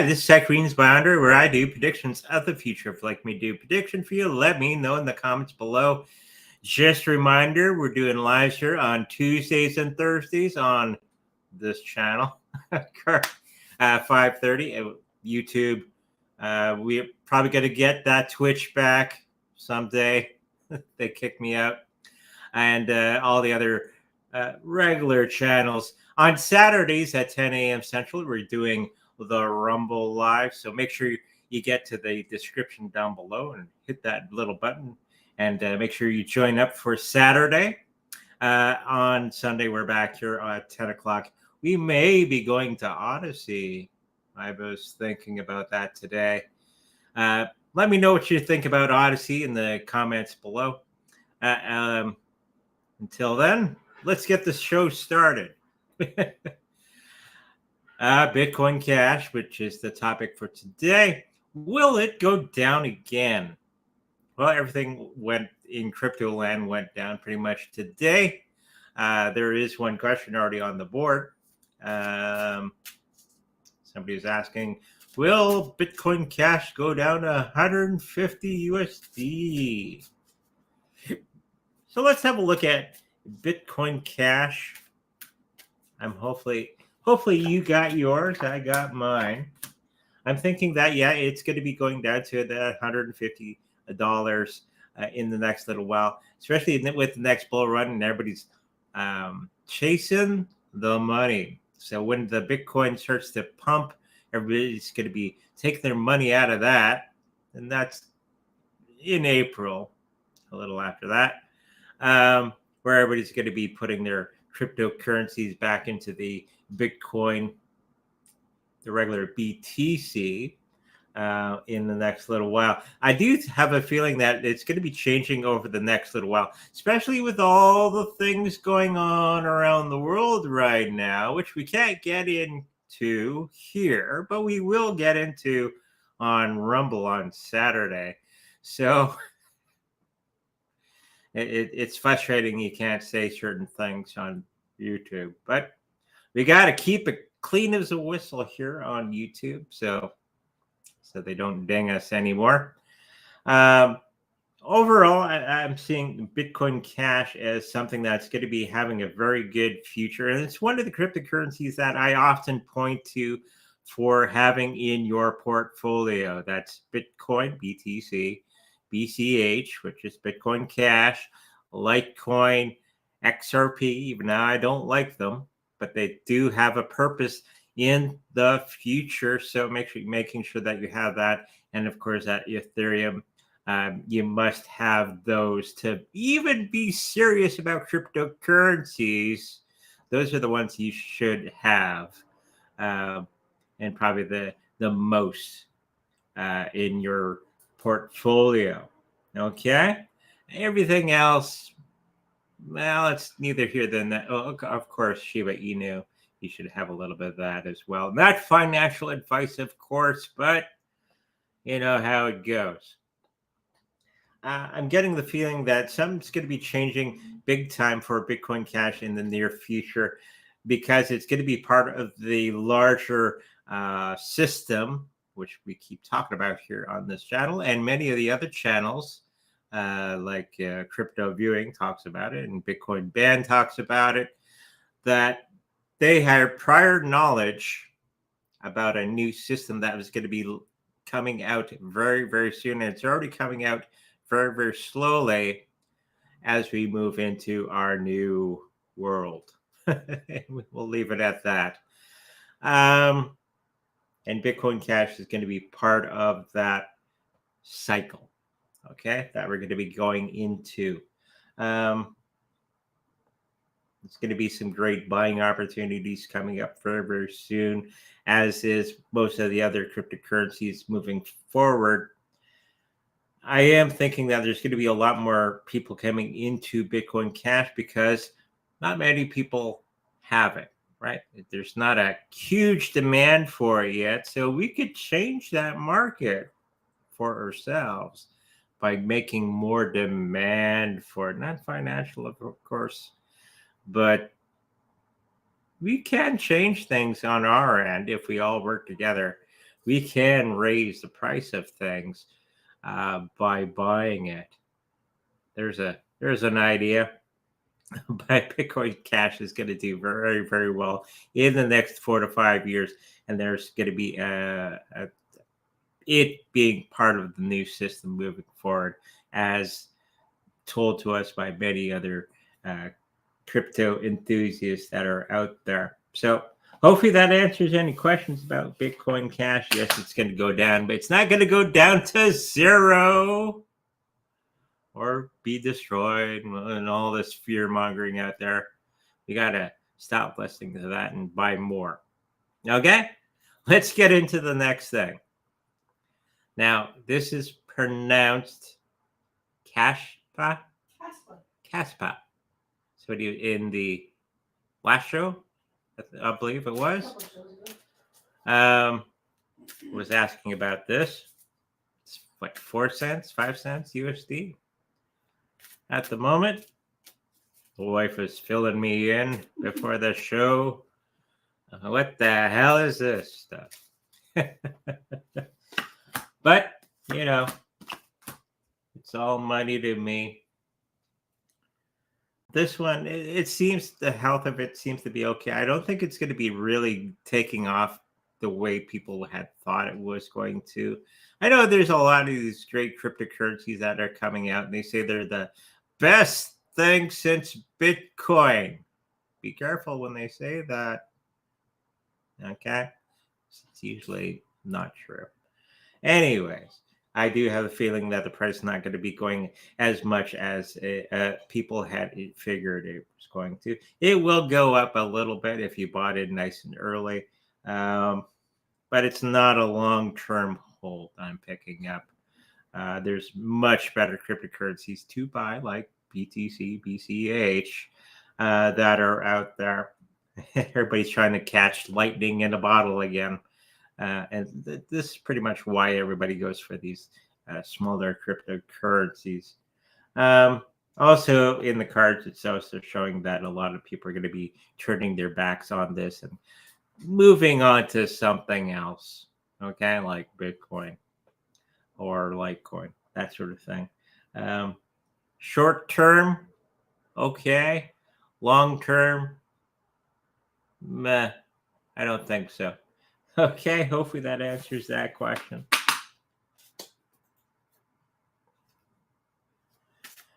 this is Zach Green's Bounder, where I do predictions of the future. If you'd like me to do a prediction for you, let me know in the comments below. Just a reminder, we're doing lives here on Tuesdays and Thursdays on this channel, 5:30 YouTube. We're probably going to get that Twitch back someday. They kicked me out. And all the other regular channels. On Saturdays at 10 a.m. Central, we're doing the Rumble Live. So make sure you get to the description down below and hit that little button. And make sure you join up for Saturday. On Sunday, we're back here at 10 o'clock. We may be going to Odyssey. I was thinking about that today. Let me know what you think about Odyssey in the comments below. Until then, let's get the show started. Bitcoin Cash, which is the topic for today. Will it go down again? Well, everything went in crypto land went down pretty much today. There is one question already on the board. Somebody is asking, will Bitcoin Cash go down to 150 USD? So let's have a look at Bitcoin Cash. Hopefully you got yours. I got mine. I'm thinking that, yeah, it's going to be going down to that $150 in the next little while, especially with the next bull run and everybody's chasing the money. So when the Bitcoin starts to pump, everybody's going to be taking their money out of that. And that's in April, a little after that. Where everybody's going to be putting their cryptocurrencies back into the Bitcoin, the regular BTC, in the next little while. I do have a feeling that it's going to be changing over the next little while, especially with all the things going on around the world right now, which we can't get into here, but we will get into on Rumble on Saturday. So it's frustrating you can't say certain things on YouTube, but we got to keep it clean as a whistle here on YouTube, so they don't ding us anymore. Overall, I'm seeing Bitcoin Cash as something that's going to be having a very good future, and it's one of the cryptocurrencies that I often point to for having in your portfolio. That's Bitcoin, BTC, BCH, which is Bitcoin Cash, Litecoin, XRP, even though I don't like them, but they do have a purpose in the future. So making sure that you have that. And of course, that Ethereum, you must have those to even be serious about cryptocurrencies. Those are the ones you should have, and probably the most in your portfolio. Okay, everything else, well, it's neither here than that. Oh, of course, Shiba Inu, you should have a little bit of that as well. Not financial advice, of course, but you know how it goes. I'm getting the feeling that something's going to be changing big time for Bitcoin Cash in the near future, because it's going to be part of the larger system, which we keep talking about here on this channel, and many of the other channels, like Crypto Viewing talks about it, and Bitcoin Band talks about it, that they had prior knowledge about a new system that was going to be coming out very, very soon. And it's already coming out very, very slowly as we move into our new world. We'll leave it at that. And Bitcoin Cash is going to be part of that cycle, okay, that we're going to be going into. It's going to be some great buying opportunities coming up very, very soon, as is most of the other cryptocurrencies moving forward. I am thinking that there's going to be a lot more people coming into Bitcoin Cash because not many people have it, right? There's not a huge demand for it yet. So we could change that market for ourselves by making more demand for it. Not financial, of course, but we can change things on our end if we all work together. we can raise the price of things by buying it. There's an idea. But Bitcoin Cash is going to do very, very well in the next 4 to 5 years, and there's going to be it being part of the new system moving forward, as told to us by many other crypto enthusiasts that are out there. So hopefully that answers any questions about Bitcoin Cash. Yes, it's going to go down, but it's not going to go down to zero or be destroyed and all this fear mongering out there. We got to stop listening to that and buy more. Okay, let's get into the next thing. Now, this is pronounced kaspa. Kaspa. So in the last show, I believe it was, was asking about this. It's like 4 cents, 5 cents USD at the moment. The wife was filling me in before the show. What the hell is this stuff? But, it's all money to me. This one, it seems the health of it seems to be okay. I don't think it's going to be really taking off the way people had thought it was going to. I know there's a lot of these great cryptocurrencies that are coming out, and they say they're the best thing since Bitcoin. Be careful when they say that. Okay? It's usually not true. Anyways, I do have a feeling that the price is not going to be going as much as people had figured it was going to. It will go up a little bit if you bought it nice and early, but it's not a long-term hold I'm picking up. There's much better cryptocurrencies to buy, like BTC, BCH, that are out there. Everybody's trying to catch lightning in a bottle again. And this is pretty much why everybody goes for these smaller cryptocurrencies. Also, in the cards itself, they're showing that a lot of people are going to be turning their backs on this and moving on to something else, okay, like Bitcoin or Litecoin, that sort of thing. Short term, okay. Long term, meh, I don't think so. Okay, hopefully that answers that question.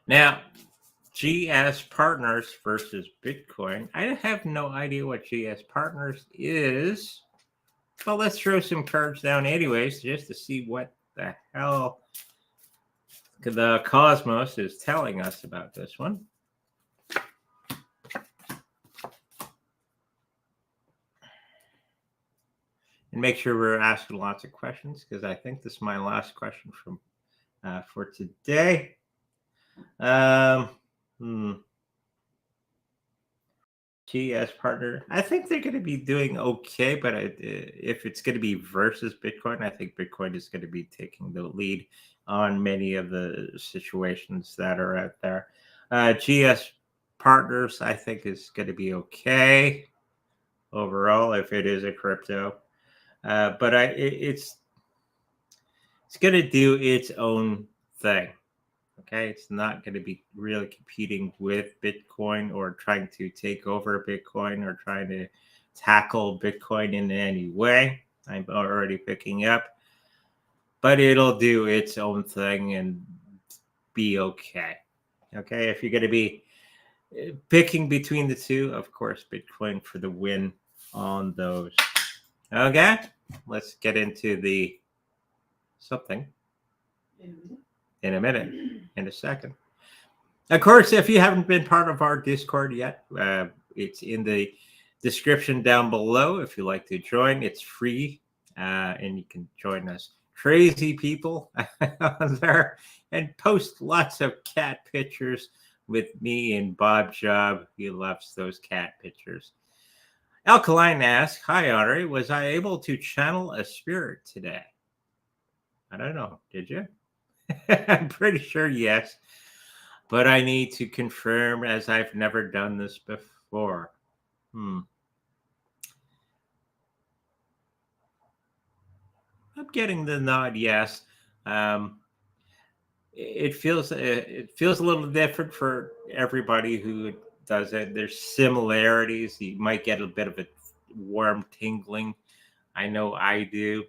Now, GS Partners versus Bitcoin. I have no idea what GS Partners is, but let's throw some cards down anyways, just to see what the hell the cosmos is telling us about this one. And make sure we're asking lots of questions, because I think this is my last question from for today. GS Partner, I think they're going to be doing okay, but if it's going to be versus Bitcoin, I think Bitcoin is going to be taking the lead on many of the situations that are out there. GS Partners, I think, is going to be okay overall if it is a crypto. But it's going to do its own thing. Okay, it's not going to be really competing with Bitcoin or trying to take over Bitcoin or trying to tackle Bitcoin in any way. I'm already picking up, but it'll do its own thing and be okay. Okay, if you're going to be picking between the two, of course, Bitcoin for the win on those. Okay, let's get into the something in a minute, in a second. Of course, if you haven't been part of our Discord yet, it's in the description down below. If you'd like to join, it's free, and you can join us crazy people on there and post lots of cat pictures with me and Bob Job. He loves those cat pictures. Alkaline asks, "Hi, Audrey. Was I able to channel a spirit today?" I don't know. Did you? I'm pretty sure yes, but I need to confirm, as I've never done this before. I'm getting the nod. Yes. Um, it feels a little different for everybody who does it. There's similarities. You might get a bit of a warm tingling. I know I do,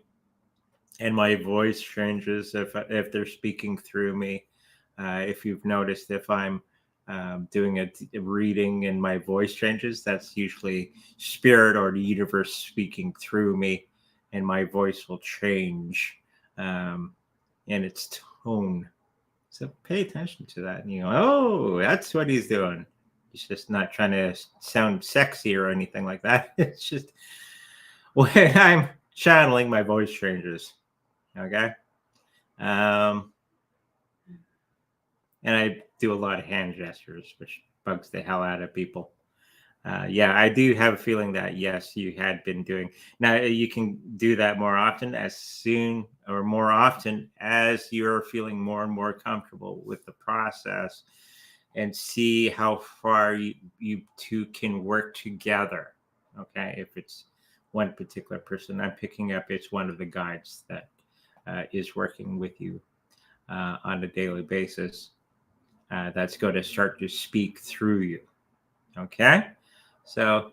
and my voice changes if they're speaking through me. If you've noticed, if I'm doing a reading and my voice changes, that's usually spirit or the universe speaking through me, and my voice will change um, in its tone. So pay attention to that. And you go, oh, that's what he's doing. He's just not trying to sound sexy or anything like that. It's just when I'm channeling, my voice changes. Okay. Um, and I do a lot of hand gestures, which bugs the hell out of people. Yeah, I do have a feeling that yes, you had been doing. Now you can do that more often, as soon or more often as you're feeling more and more comfortable with the process, and see how far you two can work together. Okay, if it's one particular person I'm picking up, it's one of the guides that is working with you on a daily basis. That's going to start to speak through you. Okay, so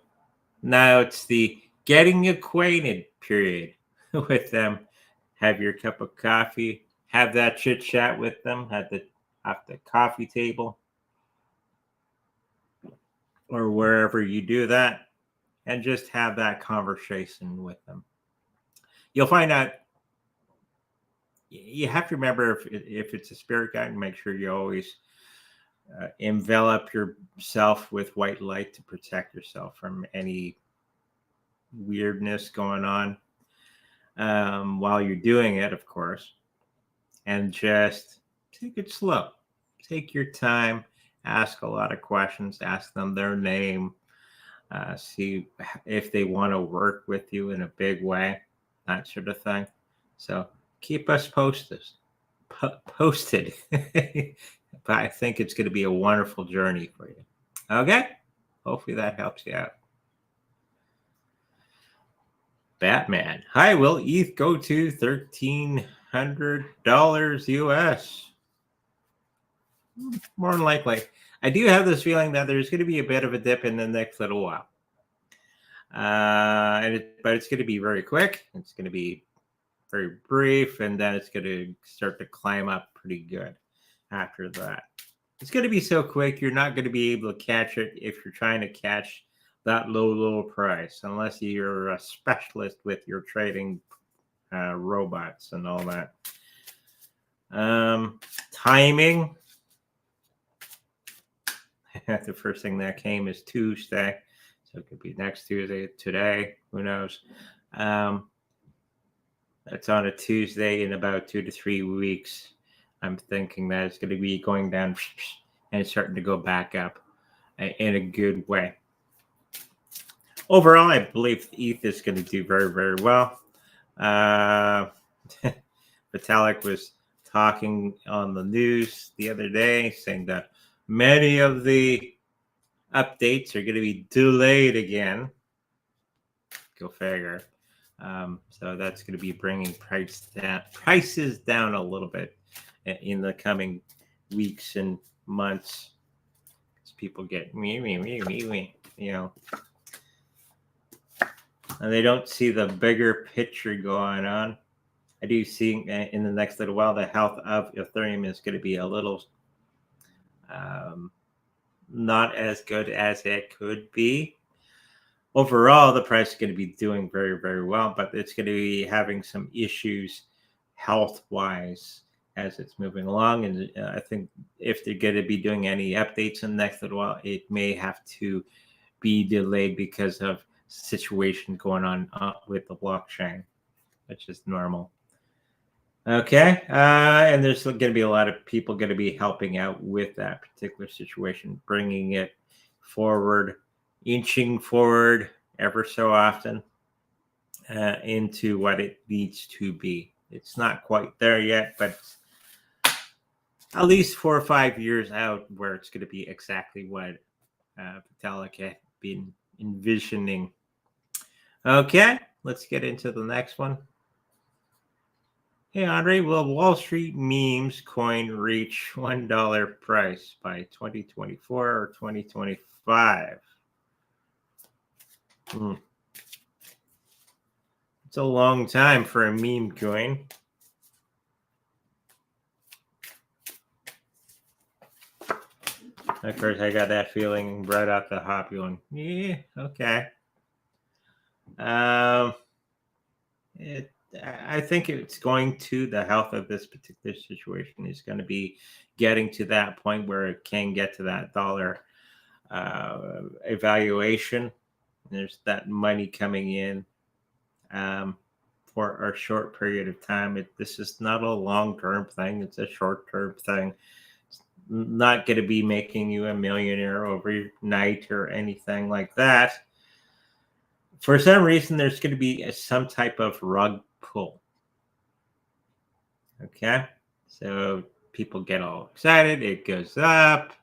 now it's the getting acquainted period with them. Have your cup of coffee, have that chit chat with them at the coffee table or wherever you do that, and just have that conversation with them. You'll find out you have to remember if it's a spirit guide, make sure you always envelop yourself with white light to protect yourself from any weirdness going on while you're doing it, of course. And just take it slow. Take your time. Ask a lot of questions. Ask them their name. See if they want to work with you in a big way, that sort of thing. So keep us posted. But I think it's going to be a wonderful journey for you. Okay? Hopefully that helps you out. Batman. Hi, will ETH go to $1,300 US? More than likely. I do have this feeling that there's going to be a bit of a dip in the next little while. But it's going to be very quick. It's going to be very brief, and then it's going to start to climb up pretty good after that. It's going to be so quick, you're not going to be able to catch it if you're trying to catch that low price, unless you're a specialist with your trading robots and all that. Timing. The first thing that came is Tuesday. So it could be next Tuesday, today, who knows. That's on a Tuesday in about 2 to 3 weeks. I'm thinking that it's going to be going down and it's starting to go back up in a good way. Overall, I believe ETH is going to do very, very well. Vitalik was talking on the news the other day saying that many of the updates are going to be delayed again. Go figure. So that's going to be bringing prices down a little bit in the coming weeks and months. As people get you know, and they don't see the bigger picture going on. I do see in the next little while the health of Ethereum is going to be a little not as good as it could be. Overall, the price is going to be doing very, very well, but it's going to be having some issues health-wise as it's moving along. And I think if they're going to be doing any updates in the next little while, it may have to be delayed because of situation going on with the blockchain, which is normal. Okay, and there's going to be a lot of people going to be helping out with that particular situation, bringing it forward, inching forward ever so often into what it needs to be. It's not quite there yet, but at least 4 or 5 years out where it's going to be exactly what Vitalik had been envisioning. Okay, let's get into the next one. Hey, Andre, will Wall Street memes coin reach $1 price by 2024 or 2025? It's a long time for a meme coin. Of course, I got that feeling right out the hop going, yeah, okay. I think it's going to, the health of this particular situation is going to be getting to that point where it can get to that dollar evaluation. There's that money coming in for a short period of time. This is not a long-term thing. It's a short-term thing. It's not going to be making you a millionaire overnight or anything like that. For some reason, there's going to be some type of rug pull. Okay. So people get all excited. It goes up.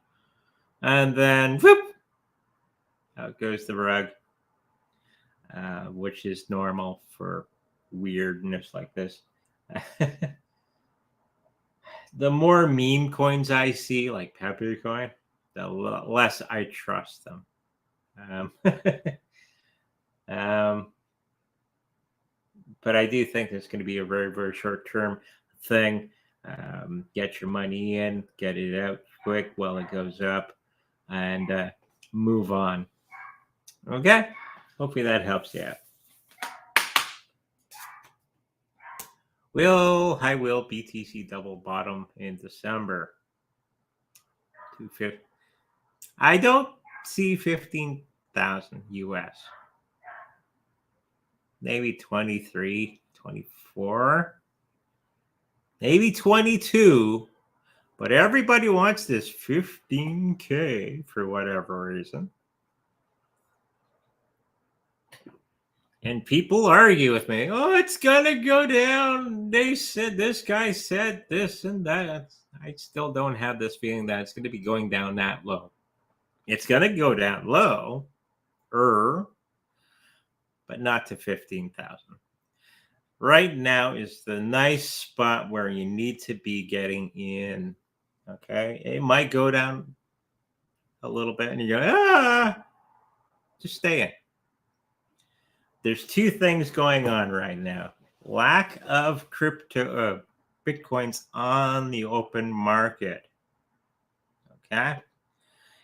And then, whoop, out goes the rug, which is normal for weirdness like this. The more meme coins I see, like Pepper Coin, the less I trust them. But I do think it's going to be a very, very short term thing. Get your money in, get it out quick while it goes up, and move on. Okay? Hopefully that helps you out. Will BTC double bottom in December? 250. I don't see 15,000 US. Maybe 23, 24, maybe 22. But everybody wants this 15K for whatever reason. And people argue with me. Oh, it's going to go down. They said, this guy said this and that. I still don't have this feeling that it's going to be going down that low. It's going to go down low, but not to 15,000. Right now is the nice spot where you need to be getting in. Okay. It might go down a little bit and you go, just stay in. There's two things going on right now. Lack of crypto Bitcoins on the open market. Okay.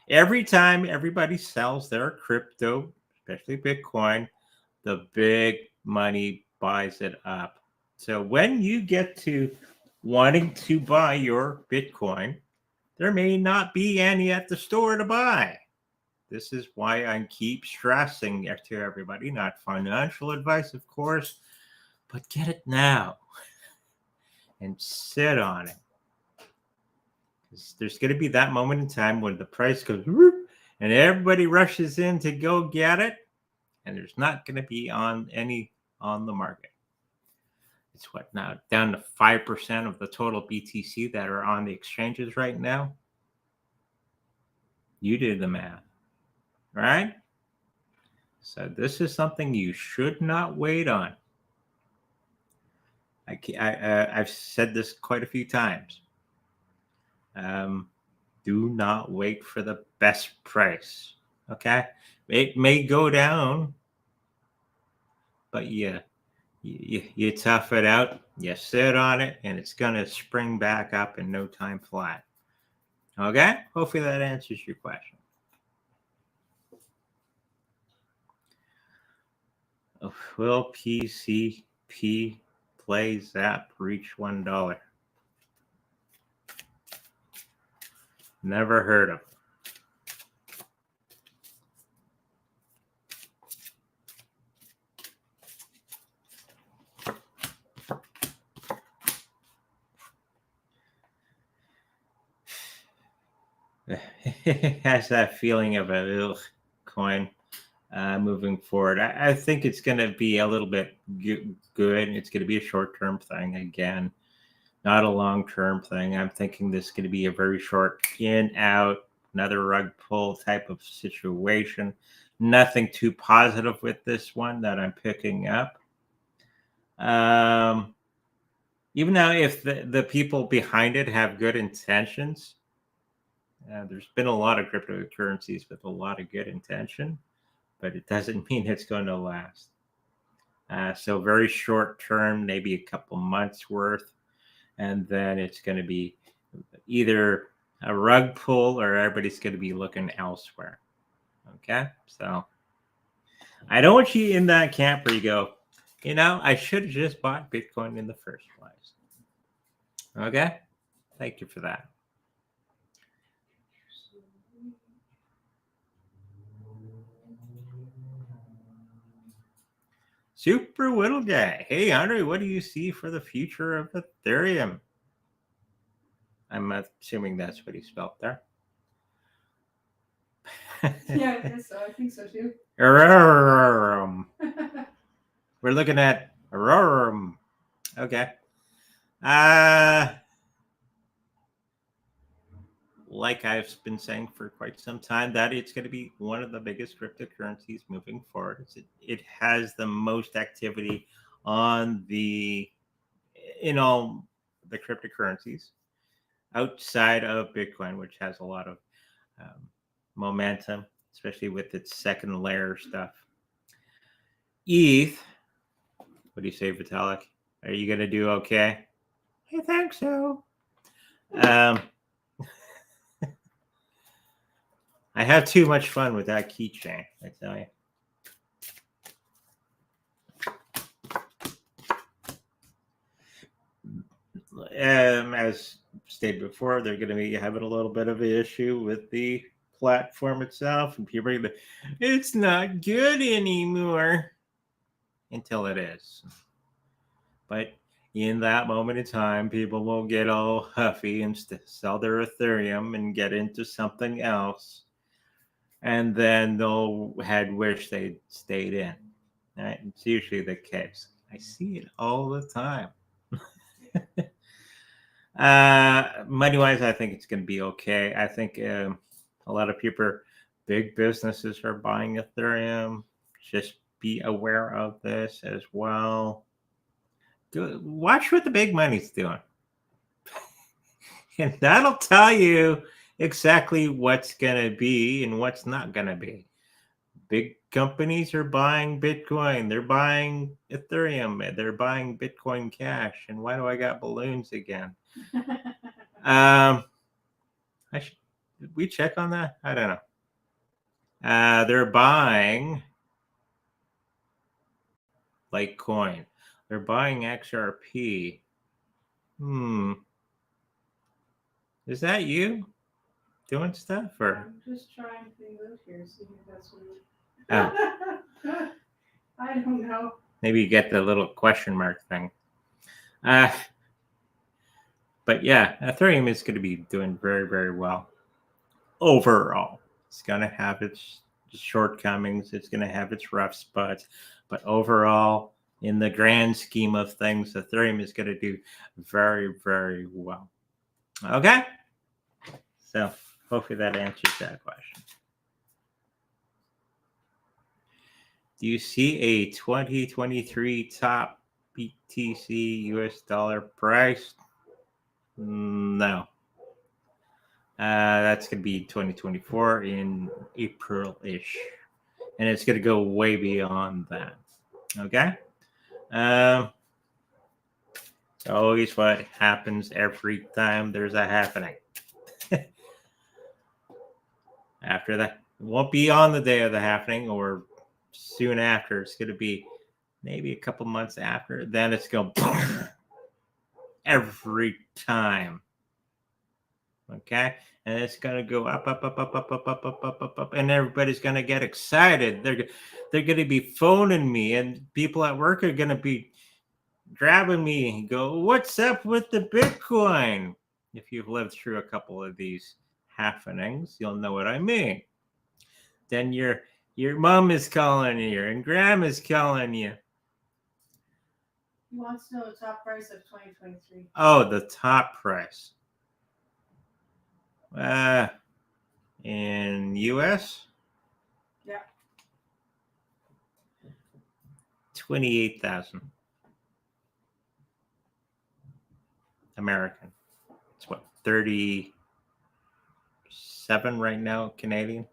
Every time everybody sells their crypto, especially Bitcoin, the big money buys it up. So when you get to wanting to buy your Bitcoin, there may not be any at the store to buy. This is why I keep stressing to everybody, not financial advice, of course, but get it now and sit on it. Because there's going to be that moment in time when the price goes whoop, and everybody rushes in to go get it, and there's not going to be any on the market. It's what now? Down to 5% of the total BTC that are on the exchanges right now. You did the math. Right? So this is something you should not wait on. I've said this quite a few times. Do not wait for the best price. Okay? It may go down, but you tough it out, you sit on it, and it's going to spring back up in no time flat. Okay? Hopefully that answers your question. Will PCP playzap reach $1? Never heard of it. It has that feeling of a coin moving forward. I think it's going to be a little bit good. It's going to be a short-term thing again, not a long-term thing. I'm thinking this is going to be a very short in, out, another rug pull type of situation. Nothing too positive with this one that I'm picking up. Even though if the people behind it have good intentions, there's been a lot of cryptocurrencies with a lot of good intention, but it doesn't mean it's going to last. So very short term, maybe a couple months worth, and then it's going to be either a rug pull or everybody's going to be looking elsewhere. Okay, so I don't want you in that camp where you go, I should have just bought Bitcoin in the first place. Okay, thank you for that. Super Whittle Guy. Hey, Andre, what do you see for the future of Ethereum? I'm assuming that's what he spelled there. Yeah, I guess so. I think so too. We're looking at Aurorum. Okay. Like I've been saying for quite some time, that it's going to be one of the biggest cryptocurrencies moving forward. It has the most activity on in all the cryptocurrencies outside of Bitcoin, which has a lot of momentum, especially with its second layer stuff. ETH, what do you say, Vitalik? Are you going to do okay? I think so. I have too much fun with that keychain, I tell you. As stated before, they're going to be having a little bit of an issue with the platform itself, and people are going to, it's not good anymore until it is. But in that moment in time, people will get all huffy and sell their Ethereum and get into something else, and then they'll had wish they'd stayed in. Right? It's usually the case. I see it all the time. Money wise, I think it's going to be okay. I think a lot of people, big businesses, are buying Ethereum. Just be aware of this as well. Watch what the big money's doing, and that'll tell you exactly what's going to be and what's not going to be. Big companies are buying Bitcoin. They're buying Ethereum. They're buying Bitcoin Cash. And why do I got balloons again? Did we check on that? I don't know. They're buying Litecoin. They're buying XRP. Is that you doing stuff or? I'm just trying things out here, see if that's what. Oh. I don't know. Maybe you get the little question mark thing. But yeah, Ethereum is going to be doing very, very well overall. It's going to have its shortcomings. It's going to have its rough spots. But overall, in the grand scheme of things, Ethereum is going to do very, very well. Okay? So hopefully that answers that question. Do you see a 2023 top BTC US dollar price? No. That's going to be 2024 in April-ish. And it's going to go way beyond that. Okay? It's always what happens every time there's a happening. After that, it won't be on the day of the happening or soon after. It's going to be maybe a couple months after. Then it's going every time. Okay? And it's going to go up, and everybody's going to get excited. They're going to be phoning me, and people at work are going to be grabbing me and go, "What's up with the Bitcoin?" If you've lived through a couple of these happenings, you'll know what I mean. Then your mom is calling you, and grandma's calling you. He wants to know the top price of 2023. Oh, the top price. In US? Yeah. 28,000. American. It's what, 37 right now, Canadian.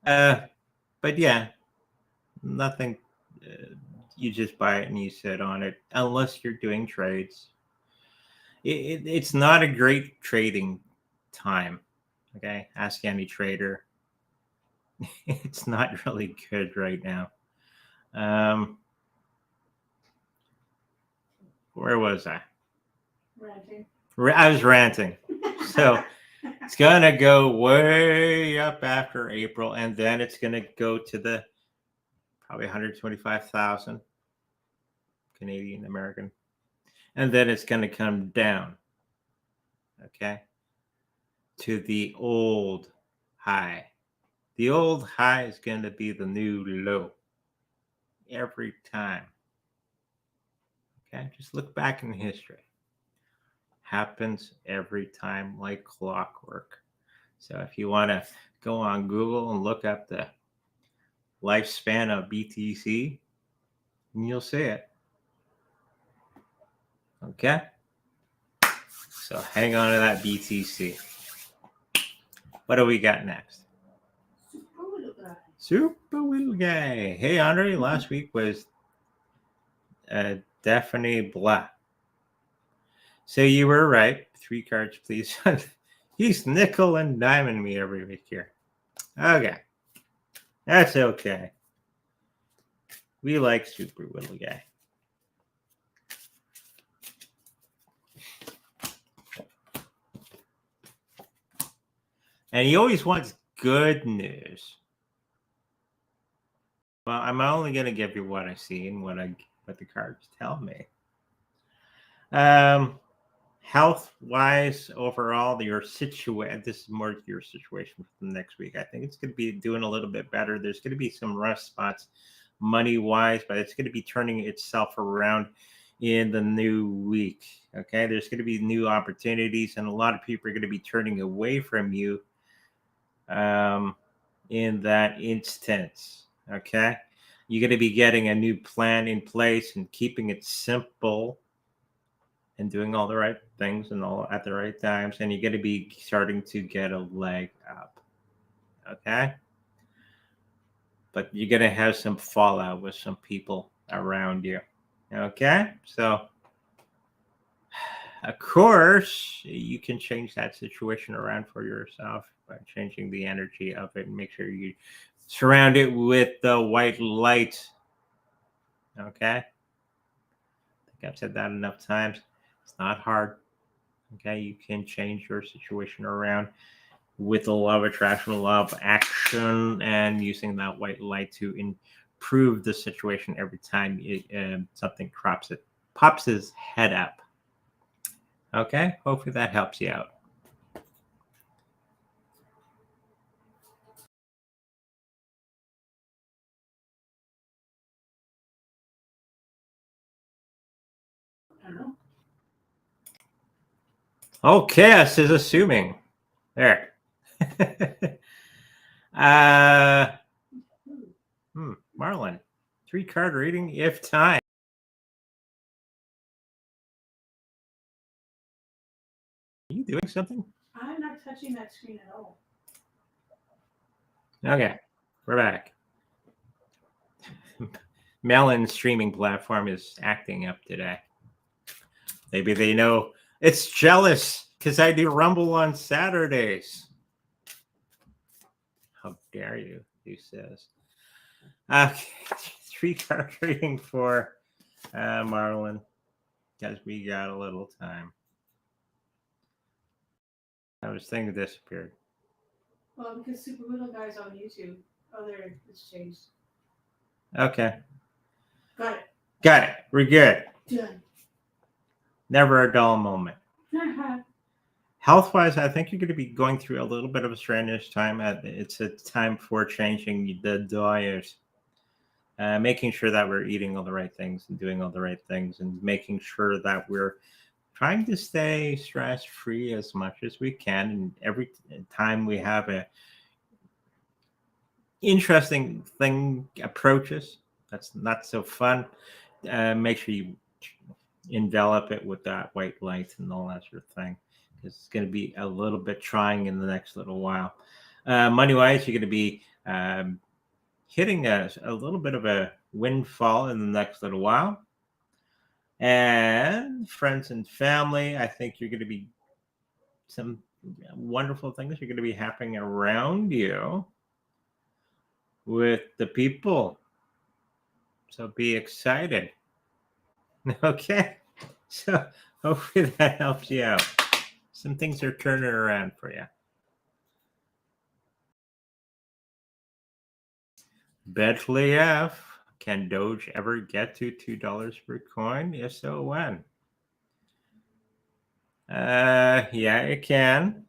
But yeah, nothing. You just buy it and you sit on it, unless you're doing trades. It's not a great trading time. Okay, ask any trader. It's not really good right now. Where was I? Ranting. I was ranting. So it's gonna go way up after April, and then it's gonna go to the probably 125,000 Canadian American, and then it's gonna come down. Okay, to the old high. The old high is gonna be the new low every time. Okay, just look back in history. Happens every time like clockwork. So if you want to go on Google and look up the lifespan of BTC, you'll see it. Okay? So hang on to that BTC. What do we got next? Super Little Guy. Hey, Andre, last week was Daphne Blah. So you were right. 3 cards, please. He's nickel and diamond me every week here. Okay. That's okay. We like Super Little Guy. And he always wants good news. Well, I'm only going to give you what I see and what the cards tell me. Health-wise, overall, your situation. This is more your situation for the next week. I think it's going to be doing a little bit better. There's going to be some rough spots, money-wise, but it's going to be turning itself around in the new week. Okay, there's going to be new opportunities, and a lot of people are going to be turning away from you. In that instance, okay, you're going to be getting a new plan in place and keeping it simple and doing all the right things and all at the right times, and you're going to be starting to get a leg up. Okay, but you're going to have some fallout with some people around you. Okay, so of course you can change that situation around for yourself by changing the energy of it, and make sure you surround it with the white light. Okay, I think I've said that enough times. It's not hard. Okay, you can change your situation around with the law of attraction, law of action, and using that white light to improve the situation every time something pops his head up. Okay, hopefully that helps you out. Oh, chaos is assuming. There. Marlon, 3 card reading if time. Are you doing something? I'm not touching that screen at all. Okay, we're back. Melon's streaming platform is acting up today. Maybe they know it's jealous because I do Rumble on Saturdays. How dare you, he says. Okay, 3 card reading for Marlon, because we got a little time. I was thinking disappeared. Well, because Super Little Guy's on YouTube. Oh, there, it's changed. Okay. Got it. Got it. We're good. Done. Never a dull moment. Health-wise, I think you're going to be going through a little bit of a strenuous time. It's a time for changing the diet. Making sure that we're eating all the right things and doing all the right things, and making sure that we're trying to stay stress-free as much as we can. And every time we have a interesting thing approaches that's not so fun, make sure you envelop it with that white light and all that sort of thing, because it's going to be a little bit trying in the next little while. Money wise, you're going to be hitting a little bit of a windfall in the next little while. And friends and family, I think you're going to be some wonderful things are going to be happening around you with the people. So be excited. Okay. So hopefully that helps you out. Some things are turning around for you. Bentley F. Can Doge ever get to $2 per coin? If so, when? Yeah, it can.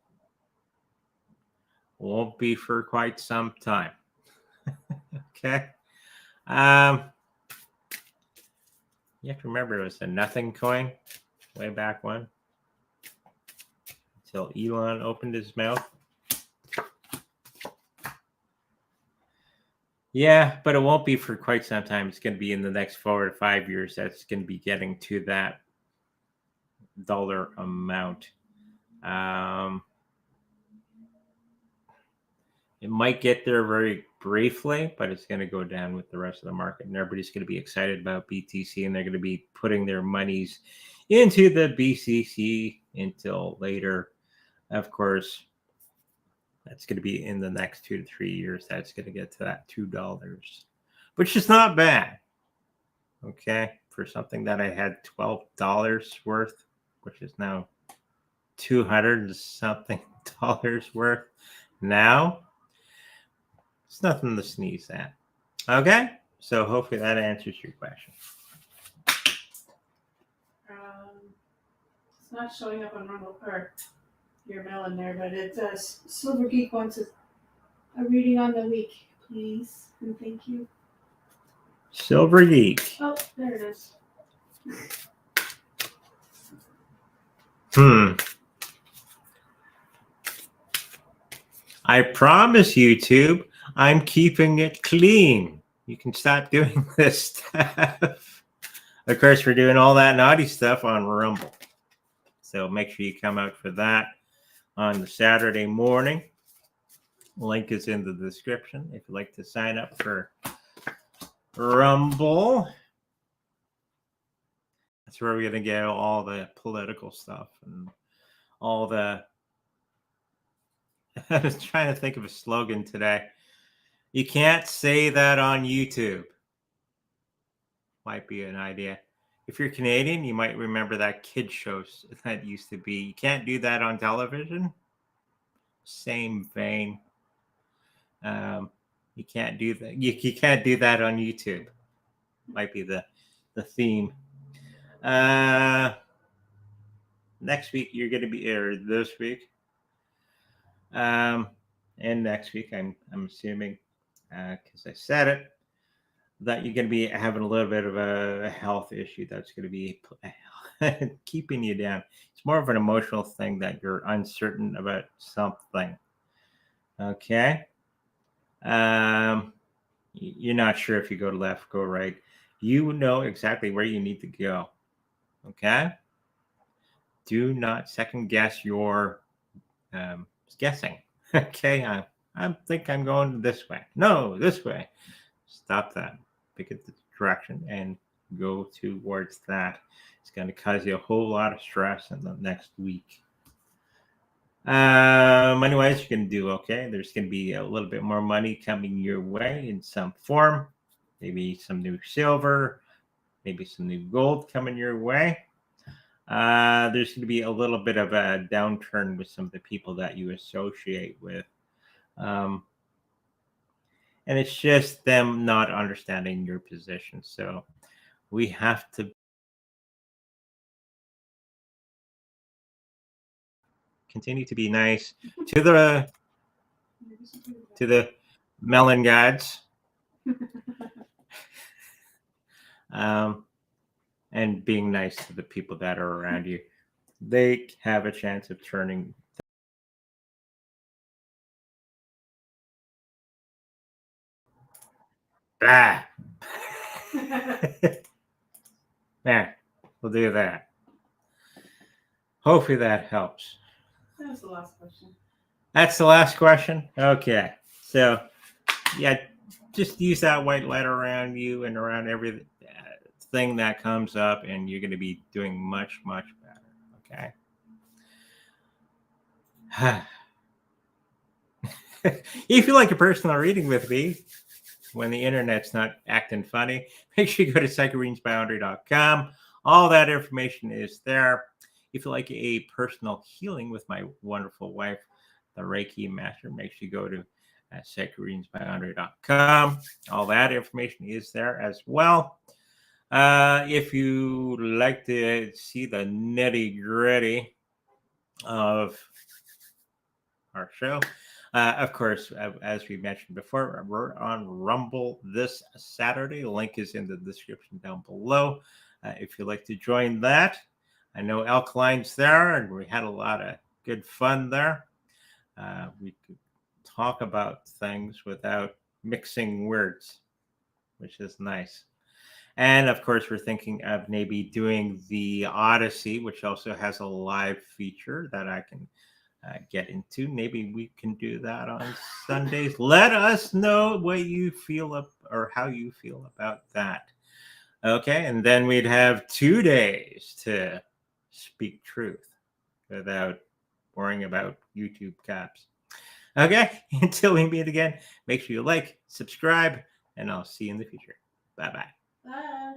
Won't be for quite some time. Okay. You have to remember it was a nothing coin way back when, until Elon opened his mouth. Yeah, but it won't be for quite some time. It's going to be in the next 4 to 5 years that's going to be getting to that dollar amount. It might get there very briefly, but it's going to go down with the rest of the market. And everybody's going to be excited about BTC, and they're going to be putting their monies into the BCC until later. Of course, that's going to be in the next 2 to 3 years. That's going to get to that $2, which is not bad. Okay. For something that I had $12 worth, which is now 200 something dollars worth. Now, it's nothing to sneeze at. Okay. So hopefully that answers your question. It's not showing up on Rumble or your mail in there, but it does. Silver Geek wants a reading on the week, please, and thank you. Silver Geek. Oh, there it is. I promise, YouTube, I'm keeping it clean. You can stop doing this stuff. Of course, we're doing all that naughty stuff on Rumble. So make sure you come out for that on the Saturday morning. Link is in the description if you'd like to sign up for Rumble. That's where we're going to get all the political stuff and all the... I was trying to think of a slogan today. You can't say that on YouTube. Might be an idea. If you're Canadian, you might remember that kid show that used to be. You can't do that on television. Same vein. You can't do that. You can't do that on YouTube. Might be the theme. Next week you're going to be, or this week, and next week I'm assuming, because I said it, that you're going to be having a little bit of a health issue that's going to be keeping you down. It's more of an emotional thing that you're uncertain about something. Okay. You're not sure if you go left, go right. You know exactly where you need to go. Okay. Do not second guess your guessing. Okay. I think I'm going this way. No, this way. Stop that. Pick a direction and go towards that. It's going to cause you a whole lot of stress in the next week. Money-wise, you're going to do okay. There's going to be a little bit more money coming your way in some form. Maybe some new silver, maybe some new gold coming your way. There's going to be a little bit of a downturn with some of the people that you associate with. And it's just them not understanding your position. So we have to continue to be nice to the melon gods. And being nice to the people that are around you. They have a chance of turning. Ah. There. We'll do that. Hopefully that helps. That was the last question. That's the last question? Okay. So, yeah, just use that white light around you and around every thing that comes up, and you're going to be doing much, much better. Okay. If you like a personal reading with me, when the internet's not acting funny, make sure you go to psychicreadingsbyandre.com. All that information is there. If you like a personal healing with my wonderful wife, the Reiki Master, make sure you go to psychicreadingsbyandre.com. All that information is there as well. If you like to see the nitty gritty of our show, of course, as we mentioned before, we're on Rumble this Saturday. The link is in the description down below. If you'd like to join that, I know Alkaline's there, and we had a lot of good fun there. We could talk about things without mixing words, which is nice. And of course, we're thinking of maybe doing the Odyssey, which also has a live feature that I can get into. Maybe we can do that on Sundays. Let us know what you feel or how you feel about that. Okay, and then we'd have 2 days to speak truth without worrying about YouTube caps. Okay, until we meet again, make sure you like, subscribe, and I'll see you in the future. Bye-bye. Bye.